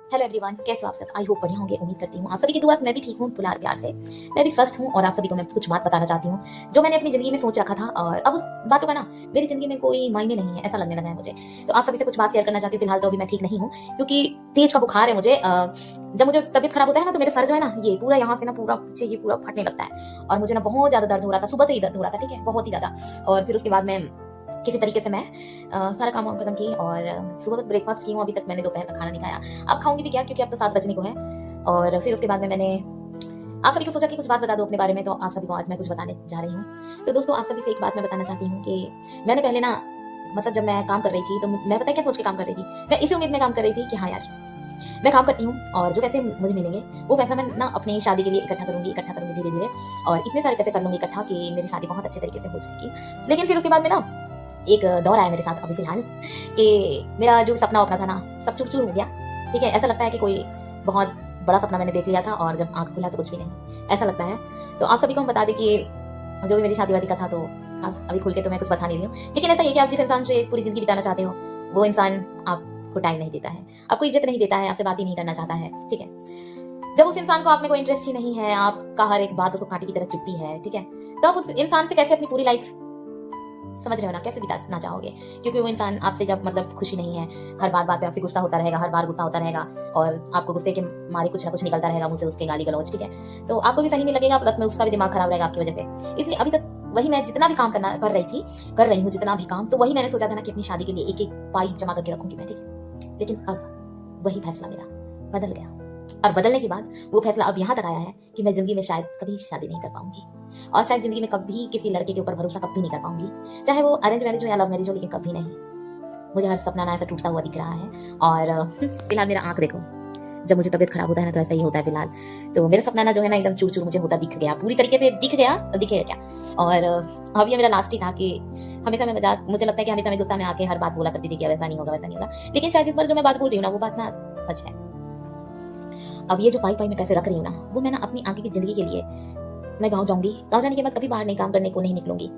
Hello everyone, कैसे हो आप सब? आई होप बढ़िया होंगे। उम्मीद करती हूँ आप सभी की दुआ से मैं भी ठीक हूँ, दुलार प्यार से मैं भी स्वस्थ हूँ। और आप सभी को मैं कुछ बात बताना चाहती हूँ जो मैंने अपनी जिंदगी में सोच रखा था, और अब उस बातों का ना मेरी जिंदगी में कोई मायने नहीं है, ऐसा लगने लगा है मुझे। तो आप सभी से कुछ बात शेयर करना चाहती हूँ। फिलहाल तो अभी मैं ठीक नहीं हूँ क्योंकि तेज का बुखार है मुझे। जब मुझे तबियत खराब होता है ना तो मेरे सर जो है ना, ये पूरा यहाँ से ना पूरा पीछे ये पूरा फटने लगता है और मुझे ना बहुत ज्यादा दर्द हो रहा था। सुबह से ही दर्द हो रहा था, ठीक है, बहुत ही ज्यादा। और फिर उसके बाद मैं किसी तरीके से मैं सारा काम वाम खत्म की और सुबह बस ब्रेकफास्ट की हूँ। अभी तक मैंने दोपहर का खाना नहीं खाया। अब खाऊंगी भी क्या, क्योंकि अब तो 7 बजने को है। और फिर उसके बाद में मैंने आप सभी को सोचा कि कुछ बात बता दूं अपने बारे में, तो आप सभी को आज मैं कुछ बताने जा रही हूँ। तो दोस्तों, आप सभी से एक बात मैं बताना चाहती हूँ कि मैंने पहले ना, मतलब जब मैं काम कर रही थी तो मैं पता है क्या सोच के काम कर रही थी? मैं इसी उम्मीद में काम कर रही थी कि हाँ यार, मैं काम करती हूँ और जो पैसे मुझे मिलेंगे वो पैसा मैं ना अपनी शादी के लिए इकट्ठा करूंगी धीरे धीरे, और इतने सारे पैसे कर लूंगी इकट्ठा कि मेरी शादी बहुत अच्छे तरीके से हो जाएगी। लेकिन फिर उसके बाद में ना एक दौर आया मेरे साथ अभी फिलहाल कि मेरा जो सपना वपना था ना, सब चूर चूर हो गया। ठीक है, ऐसा लगता है कि कोई बहुत बड़ा सपना मैंने देख लिया था और जब आंख खुला तो कुछ भी नहीं, ऐसा लगता है। तो आप सभी को हम बता दें कि जो भी मेरी शादी वादी का था, तो अभी खुल के तो मैं कुछ बता नहीं रही हूँ, लेकिन ऐसा ही है कि आप जिस इंसान से पूरी जिंदगी बिताना चाहते हो वो इंसान आपको टाइम नहीं देता है, आपको इज्जत नहीं देता है, आपसे बात ही नहीं करना चाहता है। ठीक है, जब उस इंसान को आप में कोई इंटरेस्ट ही नहीं है, आपका हर एक बात उसको कांटे की तरह चुभती है, ठीक है, तब उस इंसान से कैसे अपनी पूरी लाइफ, समझ रहे हो ना, कैसे बिताना चाहोगे? क्योंकि वो इंसान आपसे जब मतलब खुशी नहीं है, हर बात पे आपसे गुस्सा होता रहेगा, हर बार गुस्सा होता रहेगा और आपको गुस्से के मारे कुछ ना कुछ निकलता रहेगा मुंह से, उसके गाली गलौज, ठीक है, तो आपको भी सही नहीं लगेगा, प्लस में उसका भी दिमाग खराब रहेगा आपकी वजह से। इसलिए अभी तक वही मैं जितना भी काम कर रही हूँ जितना भी काम, तो वही मैंने सोचा था ना कि अपनी शादी के लिए एक एक पाई जमा करके रखूंगी मैं, ठीक है। लेकिन अब वही फैसला मेरा बदल गया, और बदलने के बाद वो फैसला अब यहाँ तक आया है कि मैं जिंदगी में शायद कभी शादी नहीं कर पाऊंगी, और शायद जिंदगी में कभी किसी लड़के के ऊपर भरोसा कभी नहीं कर पाऊंगी, चाहे वो अरेंज मैरिज हो या लव मैरिज हो, लेकिन कभी नहीं। मुझे हर सपना ना ऐसा टूटता हुआ दिख रहा है। और फिलहाल मेरा आंख देखो, जब मुझे तबियत खराब होता है ना तो ऐसा ही होता है फिलहाल। तो मेरा सपना ना जो है ना एकदम चूर चूर मुझे होता दिख गया, पूरी तरीके से दिख गया, तो दिखेगा क्या। और अब ये मेरा लास्ट ही था कि हमेशा मैं मजाक, मुझे लगता है कि हमेशा मैं गुस्सा में आके हर बात बोला करती थी कि वैसा नहीं होगा वैसा नहीं होगा, लेकिन शायद इस बार जो मैं बात बोल रही हूँ ना वो बात ना सच है। अब ये जो पाई पाई में पैसे रख रही हूँ ना, वो मैं ना अपनी आगे की जिंदगी के लिए, मैं गांव जाऊंगी, गांव जाने के बाद कभी बाहर नहीं काम करने को नहीं निकलूंगी।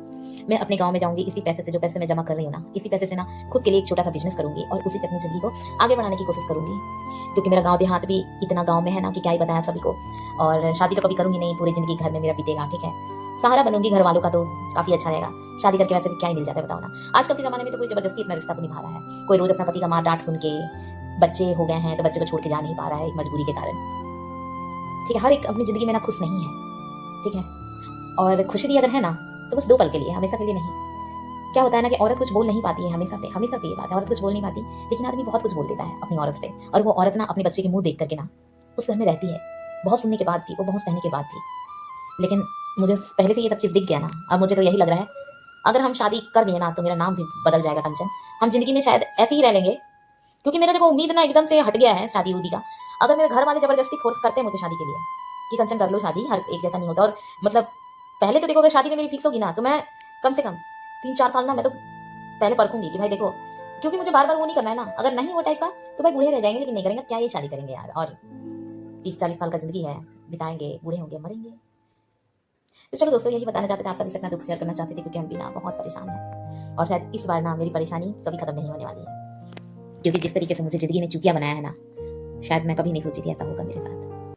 मैं अपने गांव में जाऊंगी, इसी पैसे से, जो पैसे मैं जमा कर रही हूँ ना, इसी पैसे से ना खुद के लिए एक छोटा सा बिजनेस करूंगी और उसी से अपनी जिंदगी को आगे बढ़ाने की कोशिश करूंगी। क्योंकि मेरा गांव देहात भी इतना गांव में है ना कि क्या ही बताया सभी को। और शादी तो कभी करूंगी नहीं, पूरी जिंदगी घर में मेरा बीतेगा, ठीक है, सहारा बनूंगी घर वालों का, तो काफी अच्छा रहेगा। शादी करके वैसे भी क्या ही मिल जाता है बताओ ना। आजकल के जमाने में तो कोई जबरदस्ती अपना रिश्ता को निभा रहा है, कोई रोज अपना पति का मार डांट सुन के, बच्चे हो गए हैं तो बच्चे को छोड़ के जा नहीं पा रहा है एक मजबूरी के कारण, ठीक है। हर एक अपनी जिंदगी में ना खुश नहीं है, ठीक है, और खुशी भी अगर है ना तो बस 2 पल के लिए, हमेशा के लिए नहीं। क्या होता है ना कि औरत कुछ बोल नहीं पाती है, हमेशा से ये बात है, औरत कुछ बोल नहीं पाती, लेकिन आदमी बहुत कुछ बोल देता है अपनी औरत से। और वो औरत ना अपने बच्चे के मुंह देख करके ना उस घर में रहती है, बहुत सुनने के बाद भी, वो बहुत सहने के बाद भी। लेकिन मुझे पहले से ये सब चीज दिख गया ना, अब मुझे तो यही लग रहा है अगर हम शादी कर लिए ना तो मेरा नाम भी बदल जाएगा कंचन। हम जिंदगी में शायद ऐसे ही रह लेंगे, क्योंकि मेरा देखो उम्मीद ना एकदम से हट गया है शादी उदी का। अगर मेरे घर वाले जबरदस्ती फोर्स करते हैं मुझे शादी के लिए कि कंचन कर लो शादी, हर एक जैसा नहीं होता। और मतलब पहले तो देखो, अगर शादी में मेरी फिक्स होगी ना तो मैं कम से कम 3-4 साल ना मैं तो पहले परखूंगी कि भाई देखो, क्योंकि मुझे बार बार वो नहीं करना है ना। अगर नहीं वो टाइप का तो भाई बूढ़े रह जाएंगे, लेकिन नहीं करेंगे, क्या ये शादी करेंगे यार। और 30-40 साल का जिंदगी है, बिताएंगे, बूढ़े होंगे, मरेंगे। तो चलो दोस्तों, यही बताना चाहते थे, आप सभी से अपना दुख शेयर करना चाहते थे, क्योंकि हम भी ना बहुत परेशान हैं और शायद इस बार ना मेरी परेशानी कभी खत्म नहीं होने वाली है, क्योंकि जिस तरीके से मुझे जिंदगी ने चूतिया बनाया है ना, शायद मैं कभी नहीं सोची थी ऐसा होगा मेरे साथ।